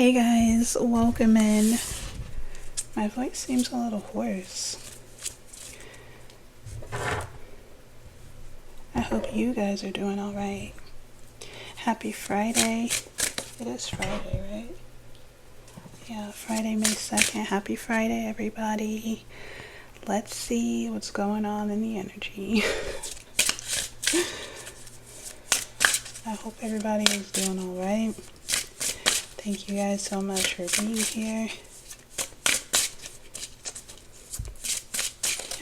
Hey guys, welcome in. My voice seems a little hoarse. I hope you guys are doing alright. Happy Friday. It is Friday, right? Yeah, Friday, May 2nd. Happy Friday, everybody. Let's see what's going on in the energy. I hope everybody is doing alright. Thank you guys so much for being here.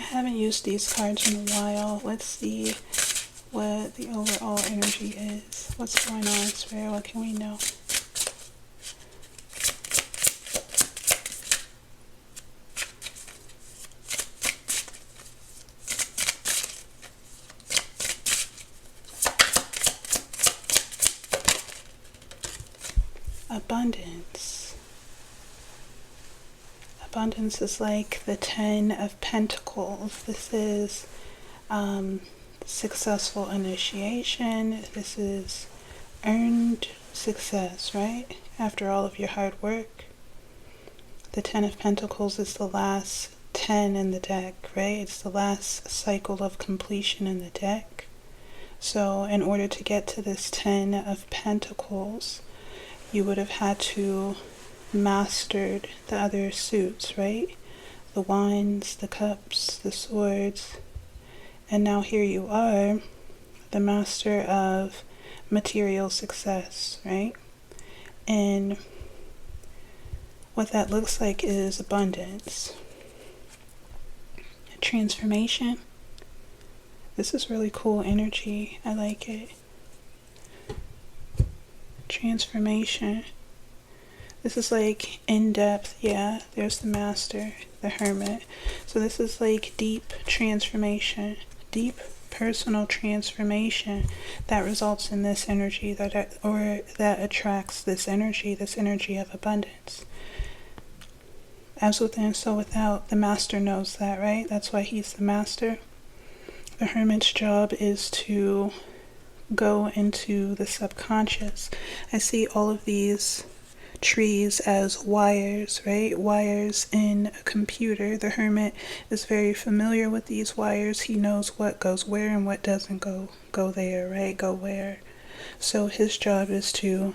I haven't used these cards in a while. Let's see what the overall energy is. What's going on, Spirit? What can we know? Abundance. Abundance is like the 10 of Pentacles. This is successful initiation. This is earned success, right? After all of your hard work. The 10 of Pentacles is the last 10 in the deck, right? It's the last cycle of completion in the deck. So in order to get to this 10 of Pentacles, you would have had to mastered the other suits, right? The wands, the cups, the swords. And now here you are, the master of material success, right? And what that looks like is abundance. Transformation. This is really cool energy. I like it. Transformation. This is like in-depth. Yeah, there's the master, the hermit. So this is like deep transformation, deep personal transformation that results in this energy that attracts this energy of abundance. As within, so without. The master knows that, right? That's why he's the master. The hermit's job is to go into the subconscious. I see all of these trees as wires, right? Wires in a computer. The hermit is very familiar with these wires. He knows what goes where and what doesn't go there, right? Go where. So his job is to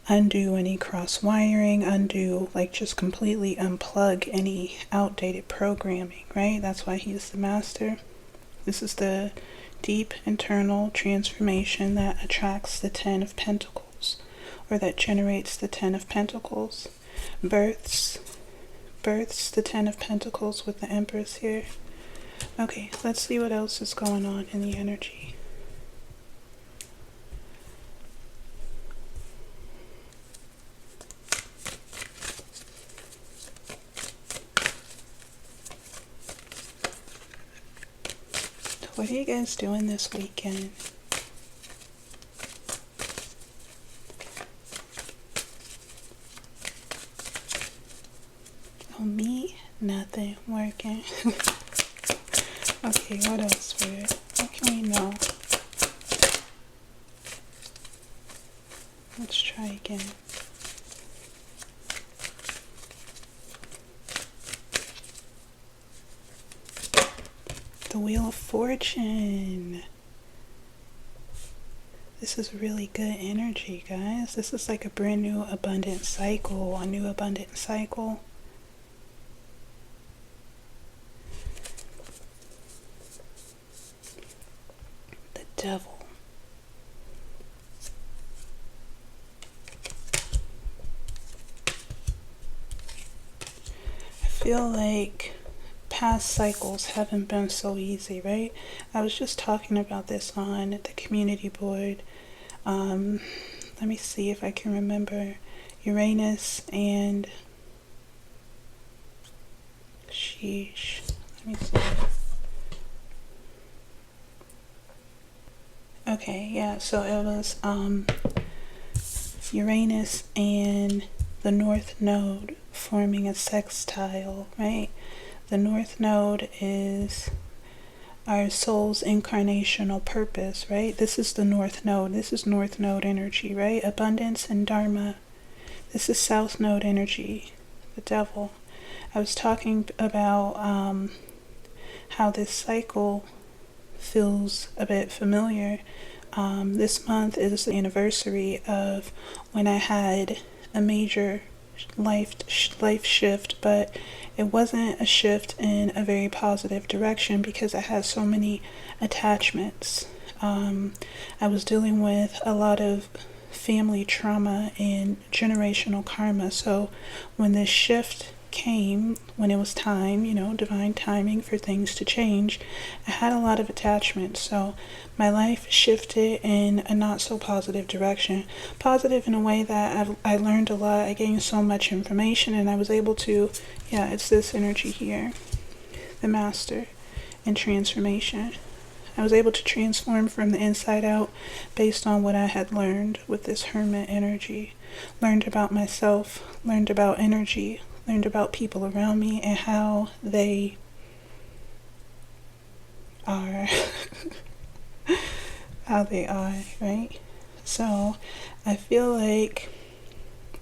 undo any cross wiring, just completely unplug any outdated programming, right? That's why he's the master. This is the deep internal transformation that attracts the 10 of Pentacles, or that generates the 10 of Pentacles. Births the 10 of Pentacles with the Empress here. Okay, let's see what else is going on in the energy. What are you guys doing this weekend? Oh, me? Nothing. Working. Okay, what else, Spirit? What can we know? Let's try again. The Wheel of Fortune. This is really good energy, guys. This is like a brand new abundant cycle, a new abundant cycle. The Devil. I feel like past cycles haven't been so easy, right? I was just talking about this on the community board. Let me see if I can remember. Uranus and sheesh. Let me see. Okay, yeah, so it was Uranus and the North Node forming a sextile, right? The North Node is our soul's incarnational purpose, right? This is the North Node. This is North Node energy, right? Abundance and Dharma. This is South Node energy, the devil. I was talking about how this cycle feels a bit familiar. This month is the anniversary of when I had a major life shift, but it wasn't a shift in a very positive direction because I had so many attachments. I was dealing with a lot of family trauma and generational karma. So when this shift came, when it was time, divine timing for things to change, I had a lot of attachments. So my life shifted in a not so positive direction. Positive in a way that I learned a lot. I gained so much information, and I was able to, it's this energy here, the master and transformation. I was able to transform from the inside out based on what I had learned with this hermit energy. Learned about myself, learned about energy, learned about people around me and how they are. How they are, right? So I feel like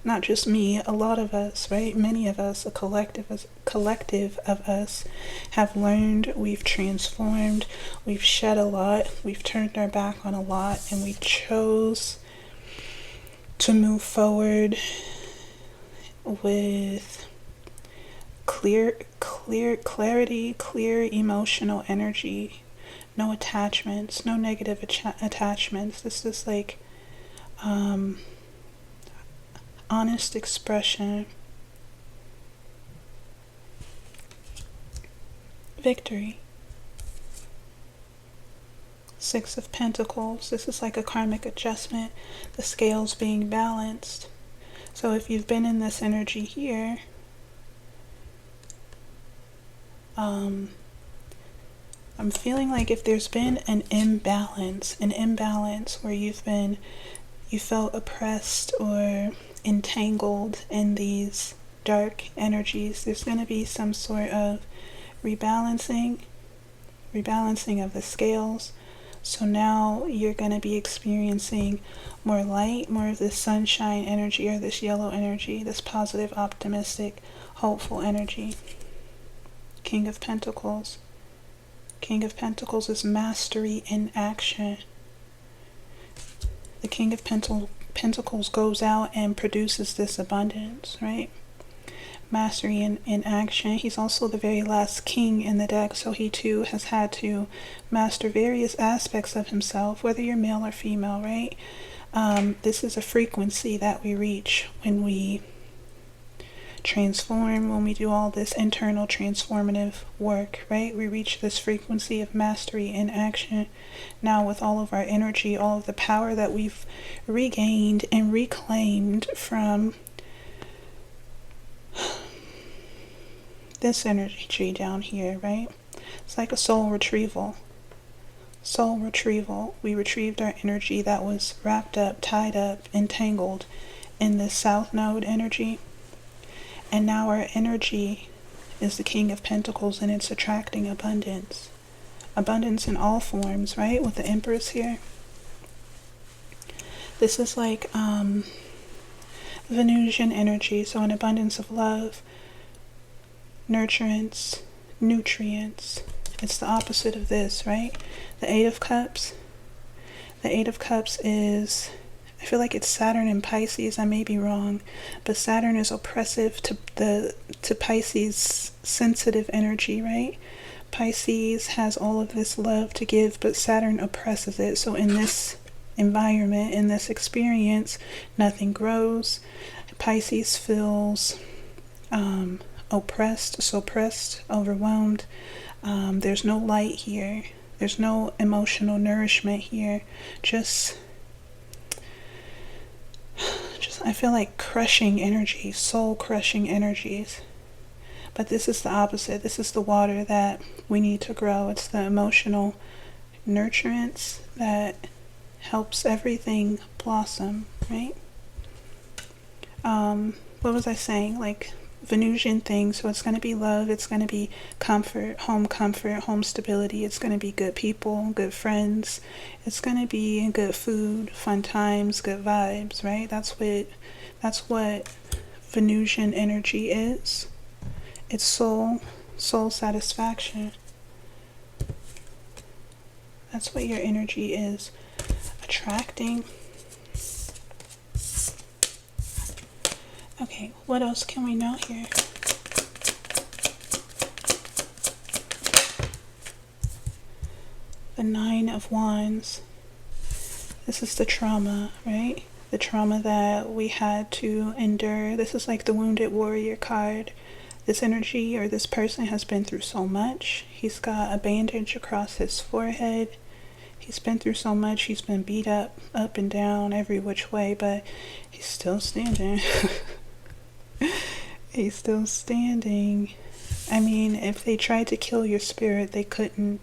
not just me, a lot of us, right? Many of us, a collective of us have learned, we've transformed, we've shed a lot, we've turned our back on a lot, and we chose to move forward with clarity, clear emotional energy, no attachments, no negative attachments. This is like honest expression, victory. Six of Pentacles. This is like a karmic adjustment, the scales being balanced. So if you've been in this energy here, I'm feeling like if there's been an imbalance where you felt oppressed or entangled in these dark energies, there's going to be some sort of rebalancing of the scales. So now you're going to be experiencing more light, more of this sunshine energy or this yellow energy, this positive, optimistic, hopeful energy. King of Pentacles. King of Pentacles is mastery in action. The King of Pentacles goes out and produces this abundance, right? Mastery in action. He's also the very last king in the deck, so he too has had to master various aspects of himself, whether you're male or female, right? This is a frequency that we reach when we transform, when we do all this internal transformative work, right? We reach this frequency of mastery in action. Now with all of our energy, all of the power that we've regained and reclaimed from this energy down here, right? It's like a soul retrieval. Soul retrieval. We retrieved our energy that was wrapped up, tied up, entangled in this South Node energy. And now our energy is the King of Pentacles, and it's attracting abundance. Abundance in all forms, right? With the Empress here. This is like Venusian energy, so an abundance of love, nurturance, nutrients. It's the opposite of this, right? The Eight of Cups. The Eight of Cups is, I feel like it's Saturn and Pisces. I may be wrong, but Saturn is oppressive to Pisces' sensitive energy, right? Pisces has all of this love to give, but Saturn oppresses it. So in this environment, in this experience, nothing grows. Pisces feels oppressed, suppressed, overwhelmed. There's no light here. There's no emotional nourishment here. Just I feel like crushing energy, soul crushing energies. But this is the opposite. This is the water that we need to grow. It's the emotional nurturance that helps everything blossom, right? What was I saying? Like Venusian things. So it's going to be love. It's going to be comfort, home stability. It's going to be good people, good friends. It's going to be good food, fun times, good vibes, right? That's what Venusian energy is. It's soul satisfaction. That's what your energy is attracting. Okay, what else can we know here? The Nine of Wands. This is the trauma, right? The trauma that we had to endure. This is like the Wounded Warrior card. This energy or this person has been through so much. He's got a bandage across his forehead. He's been through so much. He's been beat up and down, every which way, but he's still standing. He's still standing. I mean, if they tried to kill your spirit, they couldn't.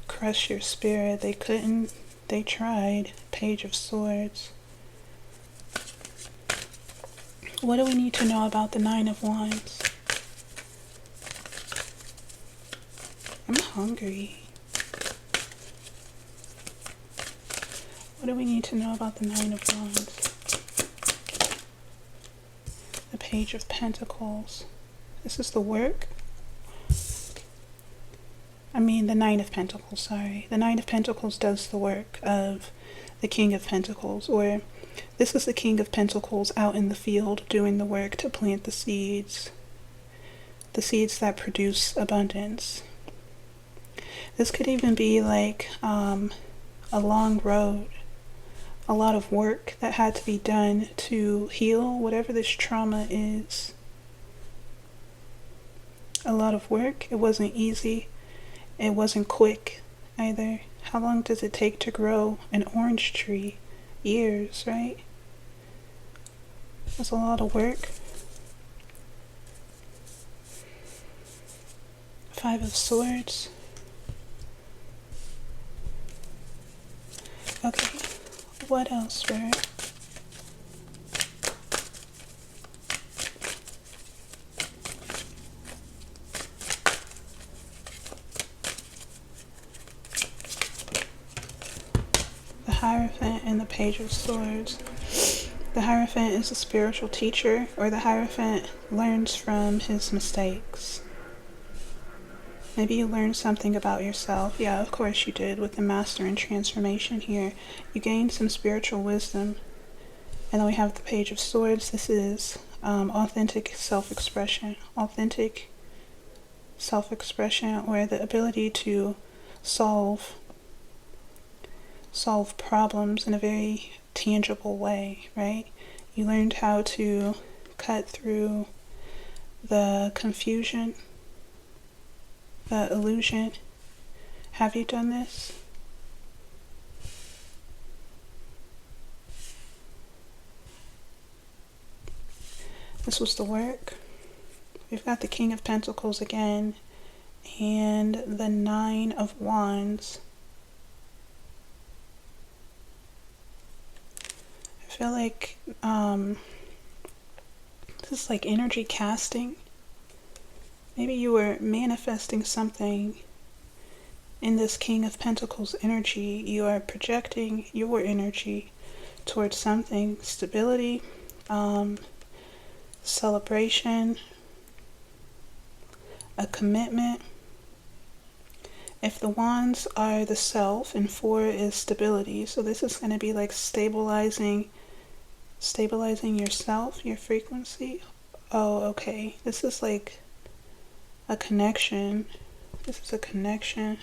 Crush your spirit, they couldn't. They tried. Page of Swords. What do we need to know about the Nine of Wands? I'm hungry. What do we need to know about the Nine of Wands? The Page of Pentacles. This is the work. I mean, the Nine of Pentacles, sorry. The Nine of Pentacles does the work of the King of Pentacles, or this is the King of Pentacles out in the field doing the work to plant the seeds that produce abundance. This could even be like a long road, a lot of work that had to be done to heal whatever this trauma is. A lot of work. It wasn't easy. It wasn't quick either. How long does it take to grow an orange tree? Years, right? That's a lot of work. Five of Swords. Okay, what else, Spirit? The Hierophant and the Page of Swords. The Hierophant is a spiritual teacher, or the Hierophant learns from his mistakes. Maybe you learned something about yourself. Yeah, of course you did with the Master and Transformation here. You gained some spiritual wisdom. And then we have the Page of Swords. This is authentic self-expression. Authentic self-expression, or the ability to solve problems in a very tangible way, right? You learned how to cut through the confusion, the illusion. Have you done this? This was the work. We've got the King of Pentacles again, and the Nine of Wands. I feel like this is like energy casting. Maybe you were manifesting something in this King of Pentacles energy. You are projecting your energy towards something. Stability, celebration, a commitment. If the wands are the self and 4 is stability, so this is going to be like stabilizing yourself, your frequency. Oh, okay. This is like a connection. This is a connection.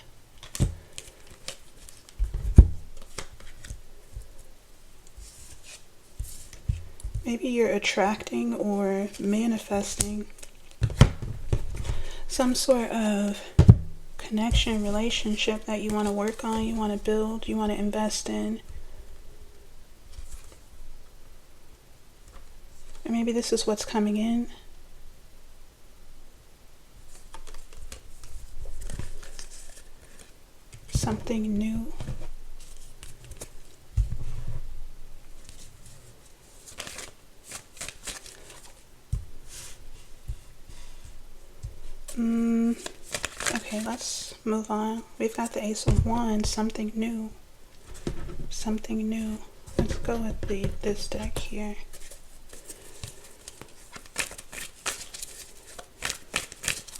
Maybe you're attracting or manifesting some sort of connection, relationship that you want to work on, you want to build, you want to invest in. Or maybe this is what's coming in. Something new. Okay, let's move on. We've got the Ace of Wands, something new. Something new. Let's go with this deck here.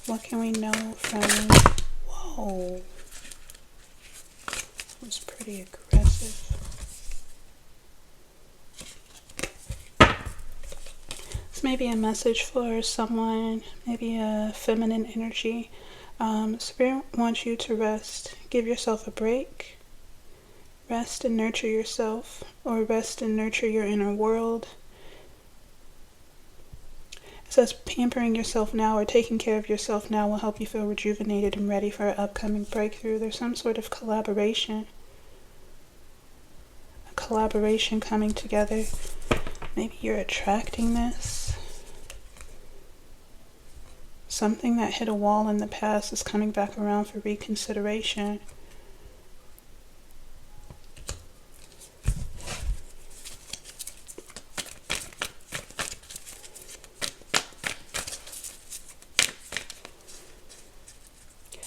What can we know from... Whoa. That was pretty aggressive. This may be a message for someone, maybe a feminine energy. Spirit wants you to rest. Give yourself a break. Rest and nurture yourself, or rest and nurture your inner world. It says pampering yourself now or taking care of yourself now will help you feel rejuvenated and ready for an upcoming breakthrough. There's some sort of collaboration. A collaboration coming together. Maybe you're attracting this. Something that hit a wall in the past is coming back around for reconsideration.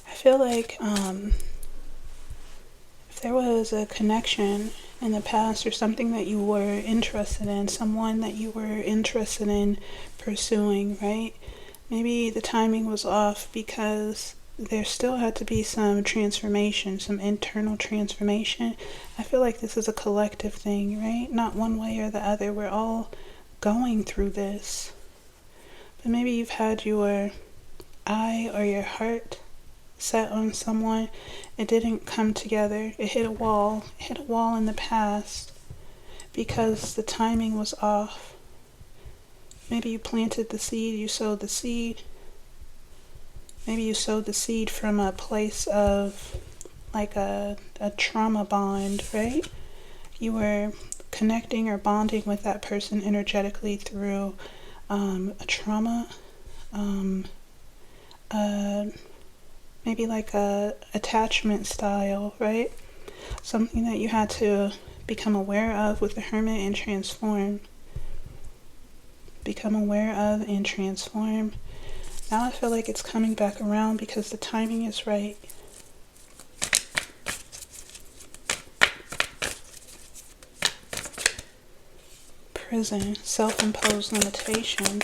I feel like if there was a connection in the past or something that you were interested in, someone that you were interested in pursuing, right? Maybe the timing was off because there still had to be some transformation, some internal transformation. I feel like this is a collective thing, right? Not one way or the other. We're all going through this. But maybe you've had your eye or your heart set on someone. It didn't come together. It hit a wall. It hit a wall in the past because the timing was off. Maybe you planted the seed, you sowed the seed. Maybe you sowed the seed from a place of like a trauma bond, right? You were connecting or bonding with that person energetically through a trauma, maybe like a attachment style, right? Something that you had to become aware of with the Hermit and transform. Become aware of and transform. Now I feel like it's coming back around because the timing is right. Prison, self-imposed limitations.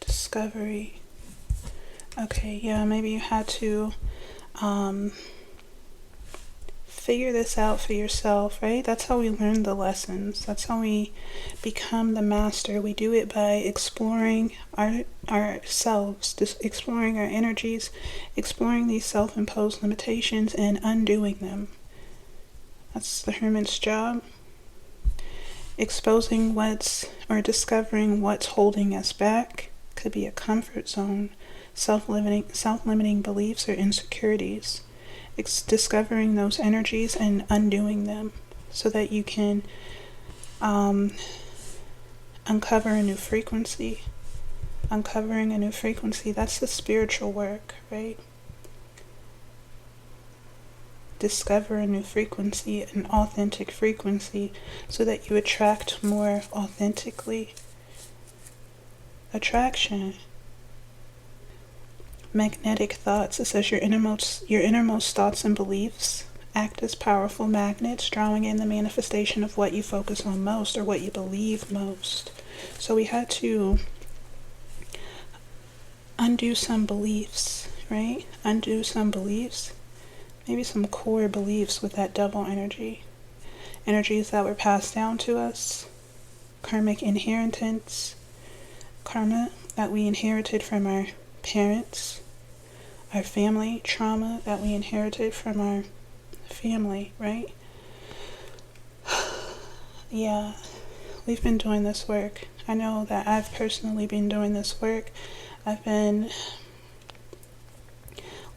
Discovery. Okay, yeah, maybe you had to figure this out for yourself, right? That's how we learn the lessons. That's how we become the master. We do it by exploring ourselves, just exploring our energies, exploring these self-imposed limitations and undoing them. That's the Hermit's job. Exposing or discovering what's holding us back. Could be a comfort zone, self-limiting beliefs or insecurities. Discovering those energies and undoing them so that you can uncover a new frequency. Uncovering a new frequency, that's the spiritual work, right? Discover a new frequency, an authentic frequency, so that you attract more authentically. Attraction. Magnetic thoughts. It says your innermost thoughts and beliefs act as powerful magnets, drawing in the manifestation of what you focus on most or what you believe most. So we had to undo some beliefs, right? Undo some beliefs. Maybe some core beliefs with that double energy. Energies that were passed down to us. Karmic inheritance. Karma that we inherited from our parents. Our family trauma that we inherited from our family, right? Yeah, we've been doing this work. I know that I've personally been doing this work. I've been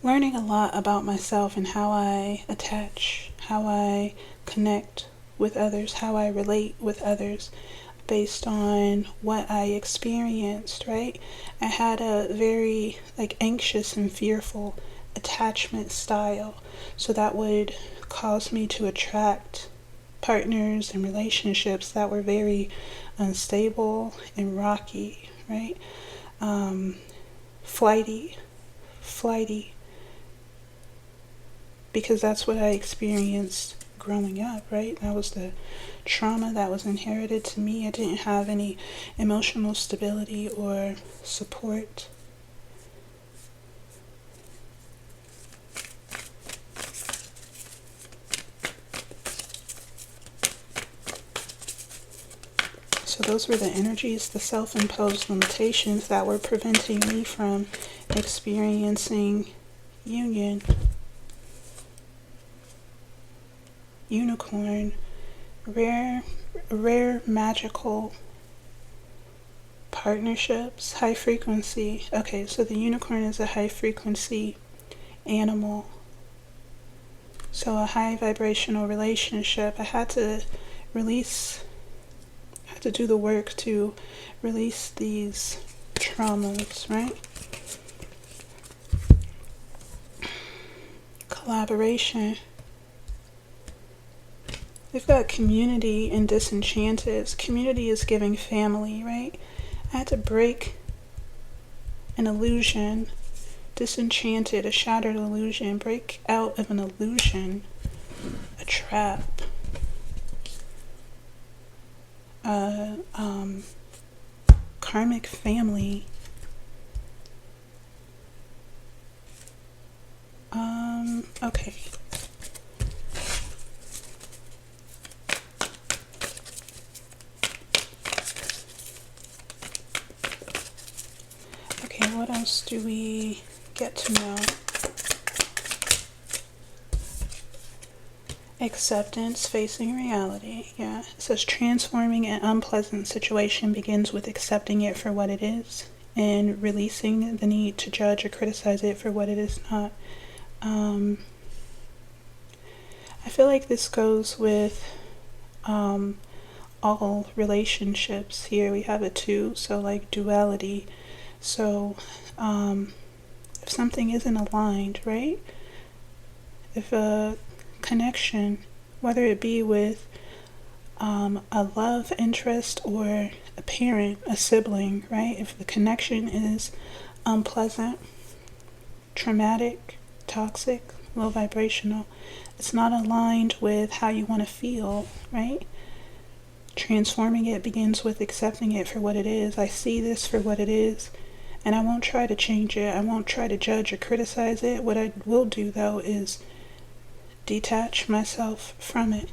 learning a lot about myself and how I attach, how I connect with others, how I relate with others based on what I experienced, right? I had a very anxious and fearful attachment style, so that would cause me to attract partners and relationships that were very unstable and rocky, right? Flighty flighty, because that's what I experienced growing up, right? That was the trauma that was inherited to me. I didn't have any emotional stability or support. So those were the energies, the self-imposed limitations that were preventing me from experiencing union. Unicorn, rare magical partnerships, high frequency. Okay, so the unicorn is a high frequency animal. So a high vibrational relationship. I had to do the work to release these traumas, right? Collaboration. We've got community and disenchanted. Community is giving family, right? I had to break an illusion. Disenchanted, a shattered illusion. Break out of an illusion. A trap. Karmic family. Okay. Okay, what else do we get to know? Acceptance, facing reality. Yeah, it says transforming an unpleasant situation begins with accepting it for what it is and releasing the need to judge or criticize it for what it is not. I feel like this goes with all relationships. Here we have a 2, so like duality. So if something isn't aligned, right? If a connection, whether it be with a love interest or a parent, a sibling, right? If the connection is unpleasant, traumatic, toxic, low vibrational, it's not aligned with how you want to feel, right? Transforming it begins with accepting it for what it is. I see this for what it is, and I won't try to change it. I won't try to judge or criticize it. What I will do, though, is detach myself from it.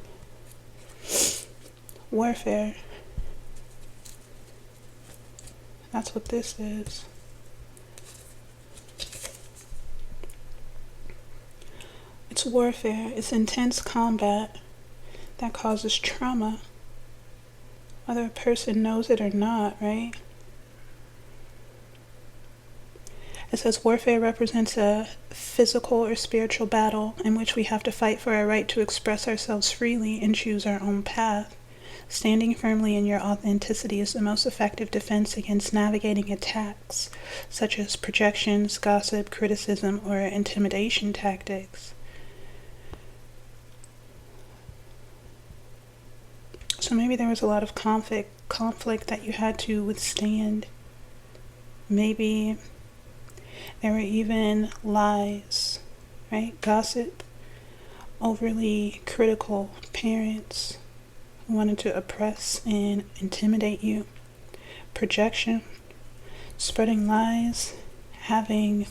Warfare. That's what this is. It's warfare. It's intense combat that causes trauma, whether a person knows it or not, right? It says warfare represents a physical or spiritual battle in which we have to fight for our right to express ourselves freely and choose our own path. Standing firmly in your authenticity is the most effective defense against navigating attacks, such as projections, gossip, criticism, or intimidation tactics. So maybe there was a lot of conflict that you had to withstand. Maybe there were even lies, right? Gossip, overly critical parents who wanted to oppress and intimidate you. Projection, spreading lies, having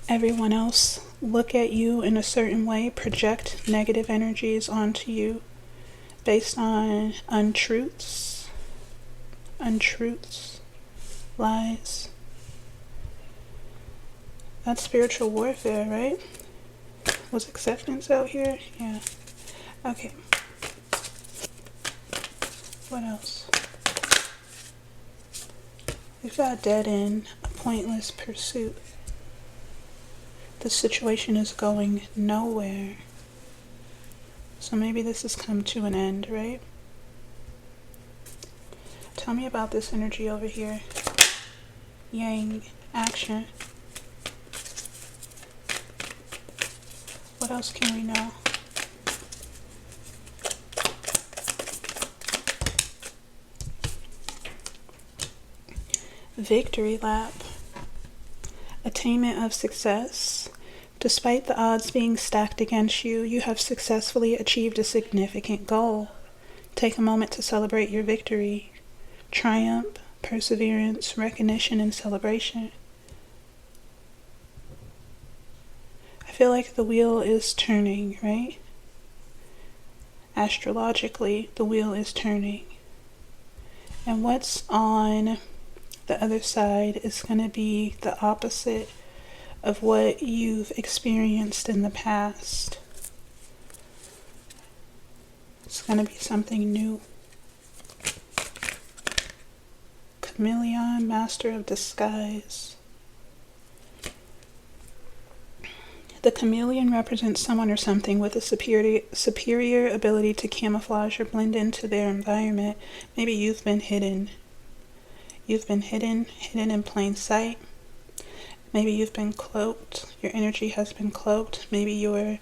everyone else look at you in a certain way, project negative energies onto you based on untruths, lies. That's spiritual warfare, right? Was acceptance out here? Yeah. Okay. What else? We've got dead end, a pointless pursuit. The situation is going nowhere. So maybe this has come to an end, right? Tell me about this energy over here. Yang, action. What else can we know? Victory lap. Attainment of success. Despite the odds being stacked against you, you have successfully achieved a significant goal. Take a moment to celebrate your victory. Triumph, perseverance, recognition, and celebration. I feel like the wheel is turning, right? Astrologically, the wheel is turning. And what's on the other side is going to be the opposite of what you've experienced in the past. It's going to be something new. Chameleon, master of disguise. The chameleon represents someone or something with a superior ability to camouflage or blend into their environment. Maybe you've been hidden. You've been hidden in plain sight. Maybe you've been cloaked. Your energy has been cloaked. Maybe your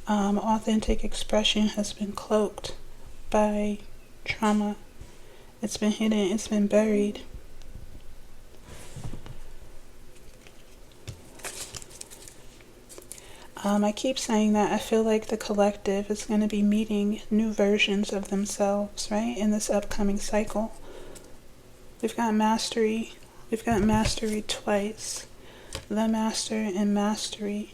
authentic expression has been cloaked by trauma. It's been hidden. It's been buried. I keep saying that I feel like the collective is going to be meeting new versions of themselves, right, in this upcoming cycle. We've got mastery. We've got mastery twice. The master and mastery.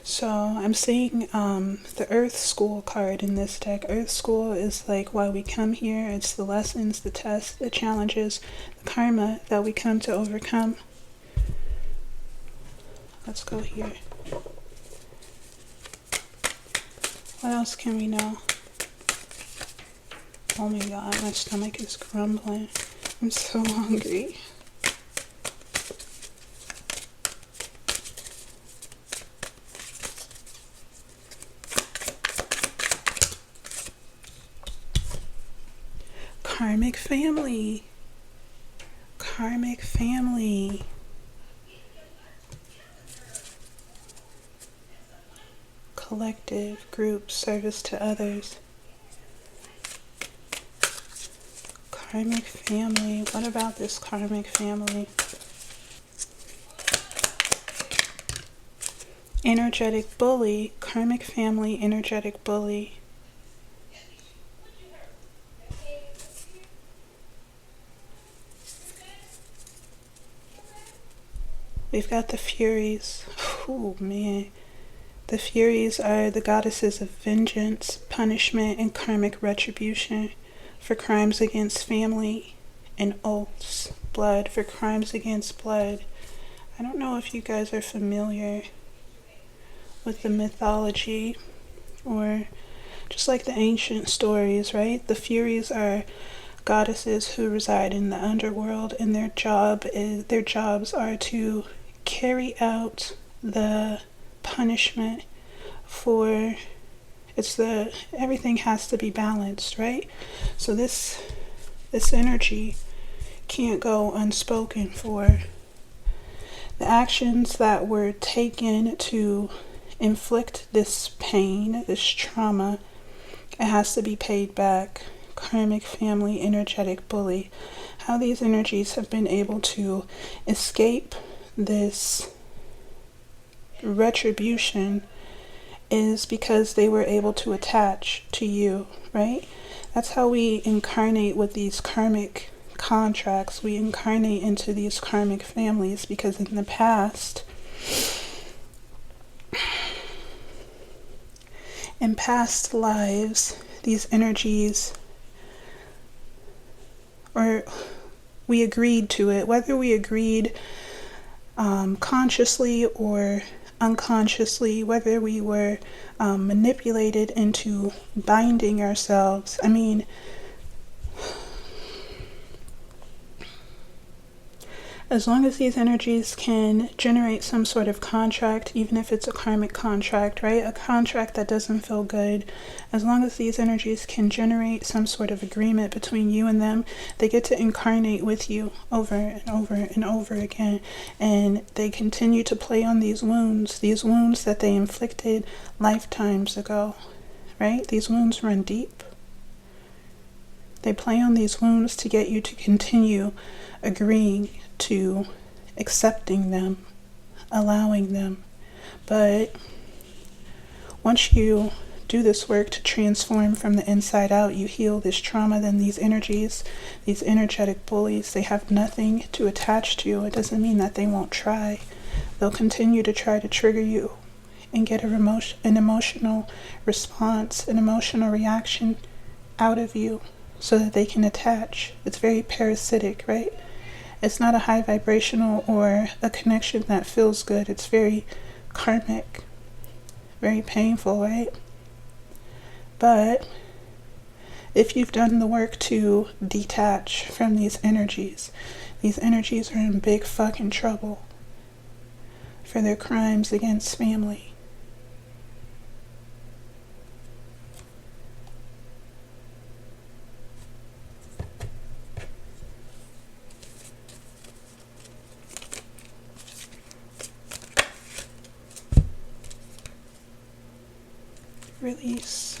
So I'm seeing the Earth School card in this deck. Earth School is like why we come here. It's the lessons, the tests, the challenges, the karma that we come to overcome. Let's go here. What else can we know? Oh my god, my stomach is grumbling. I'm so hungry. Karmic family. Karmic family. Collective, group, service to others. Karmic family. What about this karmic family? Energetic bully. Karmic family, energetic bully. We've got the Furies. Oh man. The Furies are the goddesses of vengeance, punishment, and karmic retribution for crimes against family, and oaths, blood for crimes against blood. I don't know if you guys are familiar with the mythology or just like the ancient stories, right? The Furies are goddesses who reside in the underworld, and their jobs are to carry out the punishment for everything has to be balanced, right? So this energy can't go unspoken for. The actions that were taken to inflict this pain, this trauma, it has to be paid back. Karmic family, energetic bully. How these energies have been able to escape this retribution is because they were able to attach to you, right? That's how we incarnate with these karmic contracts. We incarnate into these karmic families because in the past, in past lives, these energies, or we agreed to it, whether we agreed consciously or unconsciously, whether we were manipulated into binding ourselves. I mean, as long as these energies can generate some sort of contract, even if it's a karmic contract, right? A contract that doesn't feel good, as long as these energies can generate some sort of agreement between you and them, they get to incarnate with you over and over and over again. And they continue to play on these wounds that they inflicted lifetimes ago, right? These wounds run deep. They play on these wounds to get you to continue agreeing to accepting them, allowing them. But once you do this work to transform from the inside out, you heal this trauma, then these energies, these energetic bullies, they have nothing to attach to. It doesn't mean that they won't try. They'll continue to try to trigger you and get an emotional response, an emotional reaction out of you so that they can attach. It's very parasitic, right? It's not a high vibrational or a connection that feels good. It's very karmic, very painful, right? But if you've done the work to detach from these energies are in big fucking trouble for their crimes against family. Release.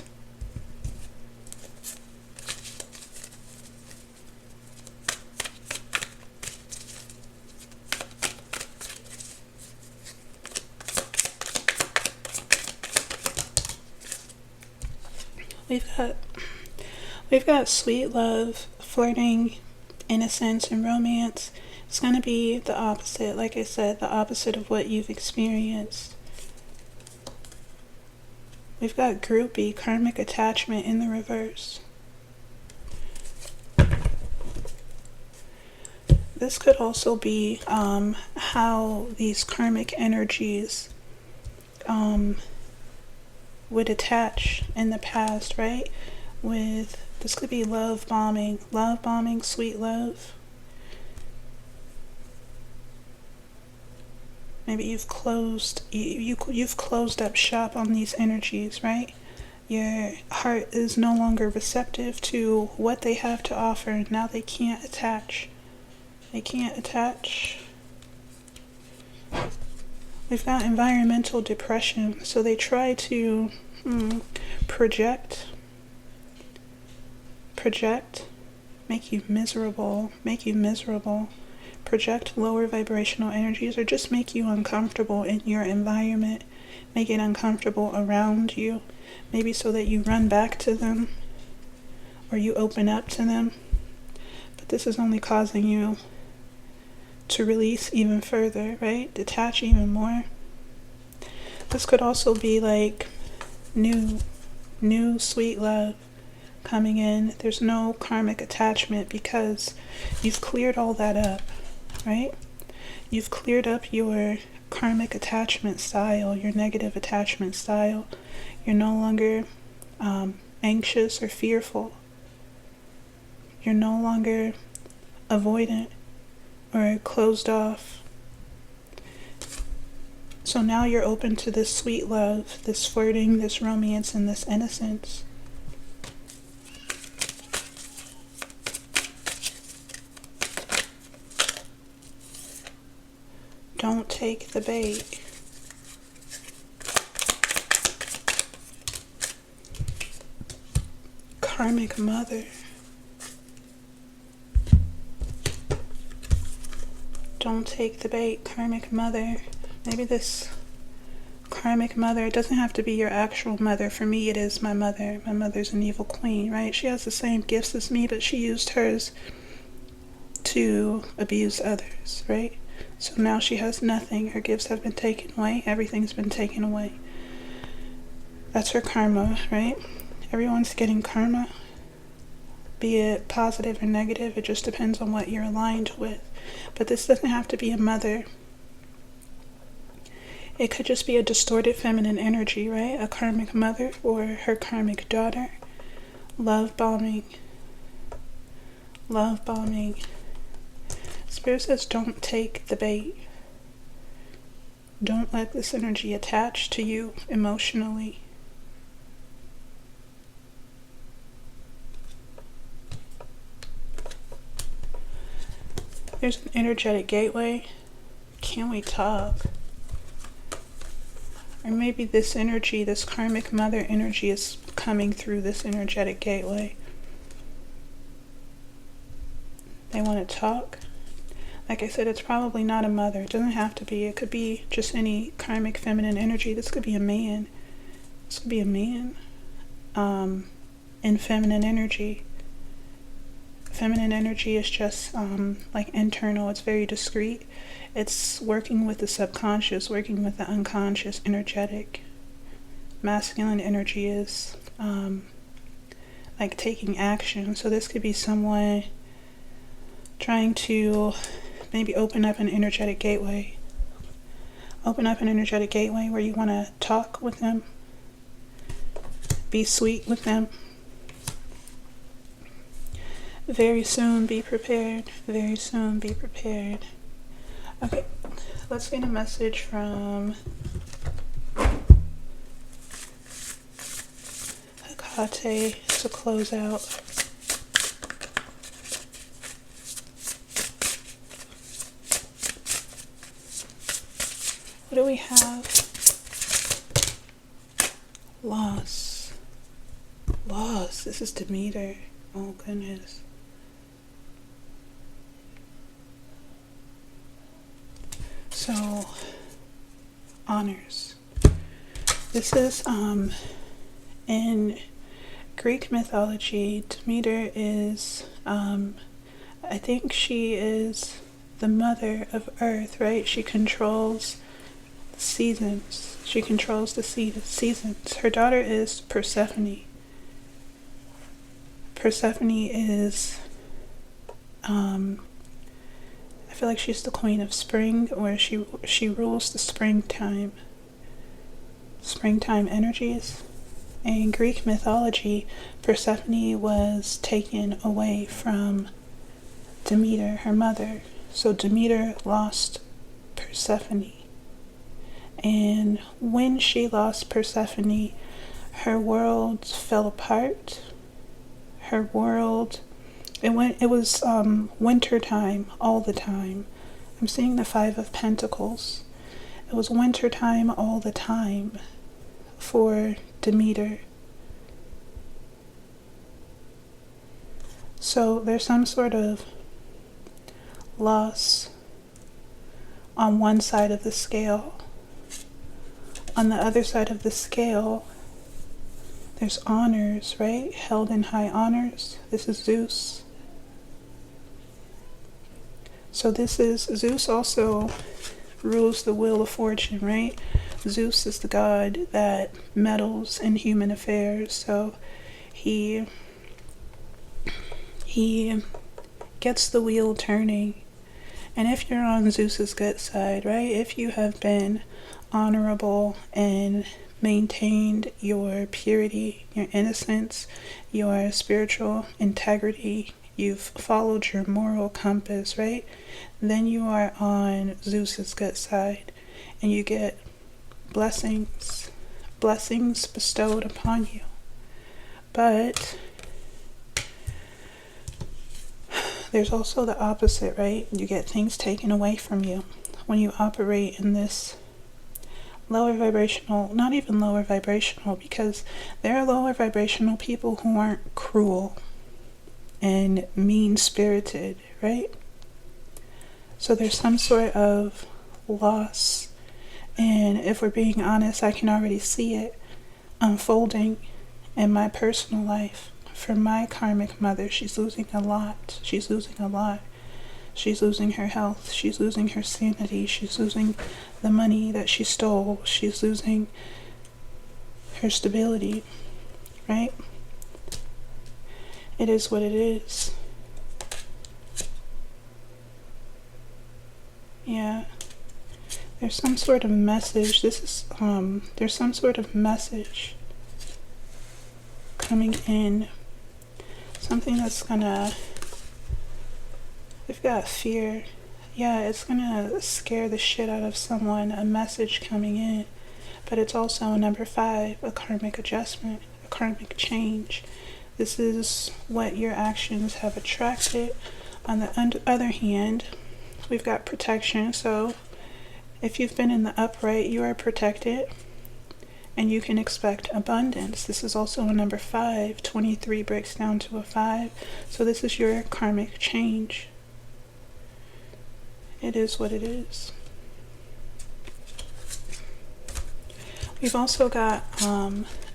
We've got sweet love, flirting, innocence, and romance. It's going to be the opposite, like I said, the opposite of what you've experienced. We've got groupie, karmic attachment in the reverse. This could also be how these karmic energies would attach in the past, right? This could be love bombing, sweet love. Maybe you've closed up shop on these energies, right? Your heart is no longer receptive to what they have to offer. Now they can't attach. They can't attach. We've got environmental depression, so they try to project, make you miserable, project lower vibrational energies, or just make you uncomfortable in your environment, make it uncomfortable around you, maybe so that you run back to them, or you open up to them. But this is only causing you to release even further, right? Detach even more. This could also be like new sweet love coming in. There's no karmic attachment because you've cleared all that up, right? You've cleared up your karmic attachment style, your negative attachment style. You're no longer anxious or fearful. You're no longer avoidant or closed off. So now you're open to this sweet love, this flirting, this romance, and this innocence. Don't take the bait. Karmic mother. Don't take the bait, karmic mother. Maybe this karmic mother, it doesn't have to be your actual mother. For me, it is my mother. My mother's an evil queen, right? She has the same gifts as me, but she used hers to abuse others, right? So now she has nothing. Her gifts have been taken away. Everything's been taken away. That's her karma, right? Everyone's getting karma, be it positive or negative. It just depends on what you're aligned with. But this doesn't have to be a mother. It could just be a distorted feminine energy, right? A karmic mother or her karmic daughter. Love bombing. Love bombing. Spirit says don't take the bait. Don't let this energy attach to you emotionally. There's an energetic gateway. Can we talk? Or maybe this energy, this karmic mother energy is coming through this energetic gateway. They want to talk. Like I said, it's probably not a mother. It doesn't have to be. It could be just any karmic feminine energy. This could be a man. This could be a man. In feminine energy. Feminine energy is just like internal. It's very discreet. It's working with the subconscious, working with the unconscious, energetic. Masculine energy is like taking action. So this could be someone trying to maybe open up an energetic gateway. Open up an energetic gateway where you want to talk with them, be sweet with them. Very soon, be prepared. Very soon, be prepared. Okay, let's get a message from Hecate to close out. What do we have? Loss. Loss. This is Demeter. Oh, goodness. So, honors. This is, in Greek mythology, Demeter is, I think she is the mother of Earth, right? She controls the seasons. She controls the seasons. Her daughter is Persephone. Persephone is, I feel like she's the queen of spring, or she rules the springtime energies. In Greek mythology, Persephone was taken away from Demeter, her mother. So Demeter lost Persephone. And when she lost Persephone, her world fell apart. Her world, it was winter time all the time. I'm seeing the Five of Pentacles. It was winter time all the time for Demeter. So there's some sort of loss on one side of the scale. On the other side of the scale, there's honors, right? Held in high honors. This is Zeus. So this is, Zeus also rules the wheel of fortune, right? Zeus is the god that meddles in human affairs. So he gets the wheel turning. And if you're on Zeus's good side, right? If you have been honorable and maintained your purity, your innocence, your spiritual integrity, you've followed your moral compass, right? Then you are on Zeus's good side, and you get blessings bestowed upon you. But there's also the opposite, right? You get things taken away from you when you operate in this lower vibrational, not even lower vibrational, because there are lower vibrational people who aren't cruel and mean-spirited, right? So there's some sort of loss, and if we're being honest, I can already see it unfolding in my personal life. For my karmic mother, she's losing a lot. She's losing a lot. She's losing her health. She's losing her sanity. She's losing the money that she stole. She's losing her stability, right? It is what it is. Yeah. There's some sort of message. This is, there's some sort of message coming in. Something that's gonna, we've got fear. Yeah, it's gonna scare the shit out of someone, a message coming in. But it's also number 5, a karmic adjustment, a karmic change. This is what your actions have attracted. On the other hand, we've got protection. So if you've been in the upright, you are protected. And you can expect abundance. This is also a number 5. 23 breaks down to a 5. So this is your karmic change. It is what it is. We've also got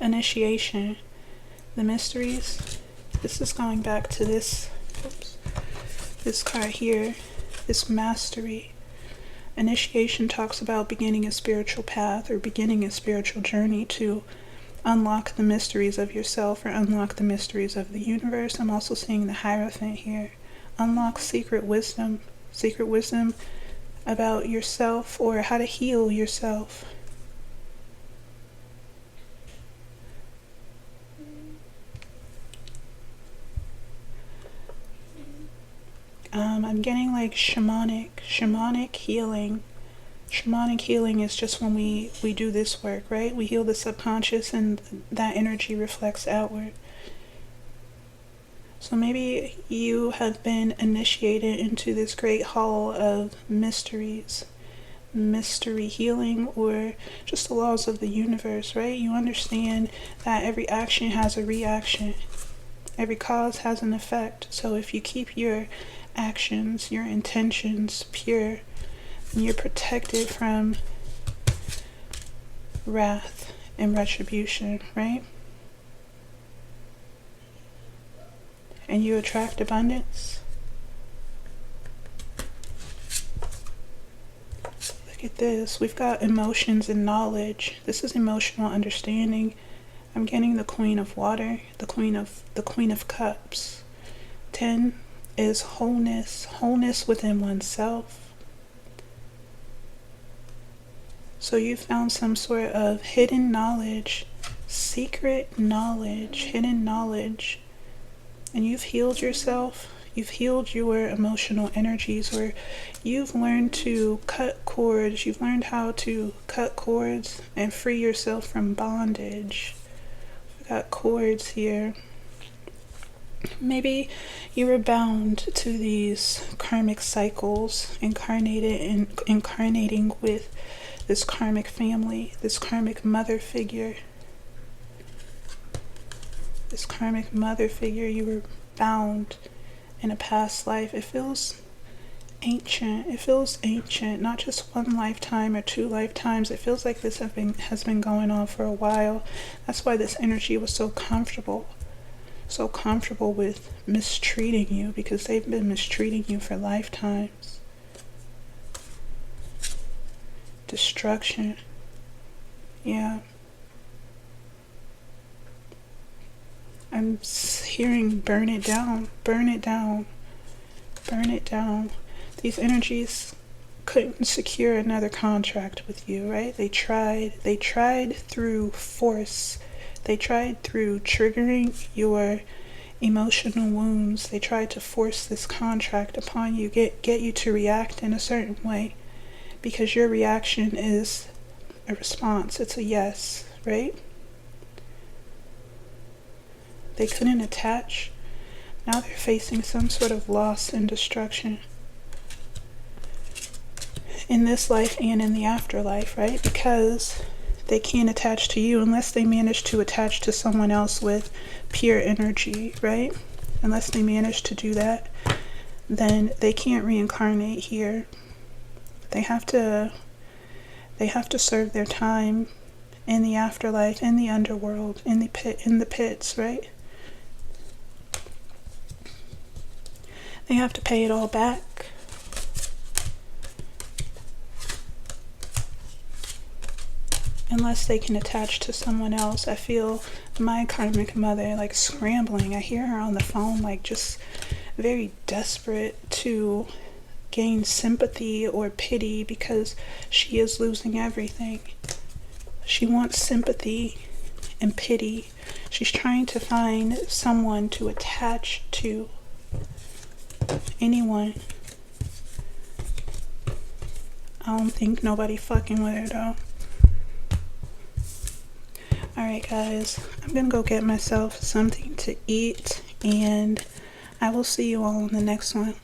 initiation, the mysteries. This is going back to this, this card here, this mastery. Initiation talks about beginning a spiritual path or beginning a spiritual journey to unlock the mysteries of yourself or unlock the mysteries of the universe. I'm also seeing the Hierophant here. Unlock secret wisdom about yourself or how to heal yourself. I'm getting like shamanic healing. Shamanic healing is just when we do this work, right? We heal the subconscious and that energy reflects outward. So maybe you have been initiated into this great hall of mysteries, mystery healing, or just the laws of the universe, right? You understand that every action has a reaction. Every cause has an effect. So if you keep your actions, your intentions pure, and you're protected from wrath and retribution, right? And you attract abundance. Look at this. We've got emotions and knowledge. This is emotional understanding. I'm getting the Queen of Water, the Queen of Cups. 10 is wholeness within oneself. So you found some sort of hidden knowledge, secret knowledge, hidden knowledge, and you've healed yourself. You've healed your emotional energies, or you've learned to cut cords. You've learned how to cut cords and free yourself from bondage. We've got cords here. Maybe you were bound to these karmic cycles, incarnating with this karmic family, this karmic mother figure. This karmic mother figure, you were bound in a past life. It feels ancient. It feels ancient, not just one lifetime or 2 lifetimes. It feels like this has been going on for a while. That's why this energy was so comfortable with mistreating you, because they've been mistreating you for lifetimes. Destruction. Yeah. I'm hearing burn it down, burn it down, burn it down. These energies couldn't secure another contract with you, right? They tried through force. They tried through triggering your emotional wounds. They tried to force this contract upon you, get you to react in a certain way, because your reaction is a response. It's a yes, right? They couldn't attach. Now they're facing some sort of loss and destruction in this life and in the afterlife, right? Because they can't attach to you unless they manage to attach to someone else with pure energy, right? Unless they manage to do that, then they can't reincarnate here. They have to serve their time in the afterlife, in the underworld, in the pits, right? They have to pay it all back. Unless they can attach to someone else. I feel my karmic mother like scrambling. I hear her on the phone like just very desperate to gain sympathy or pity because she is losing everything. She wants sympathy and pity. She's trying to find someone to attach to. Anyone. I don't think nobody fucking with her though. Alright guys, I'm gonna go get myself something to eat, and I will see you all in the next one.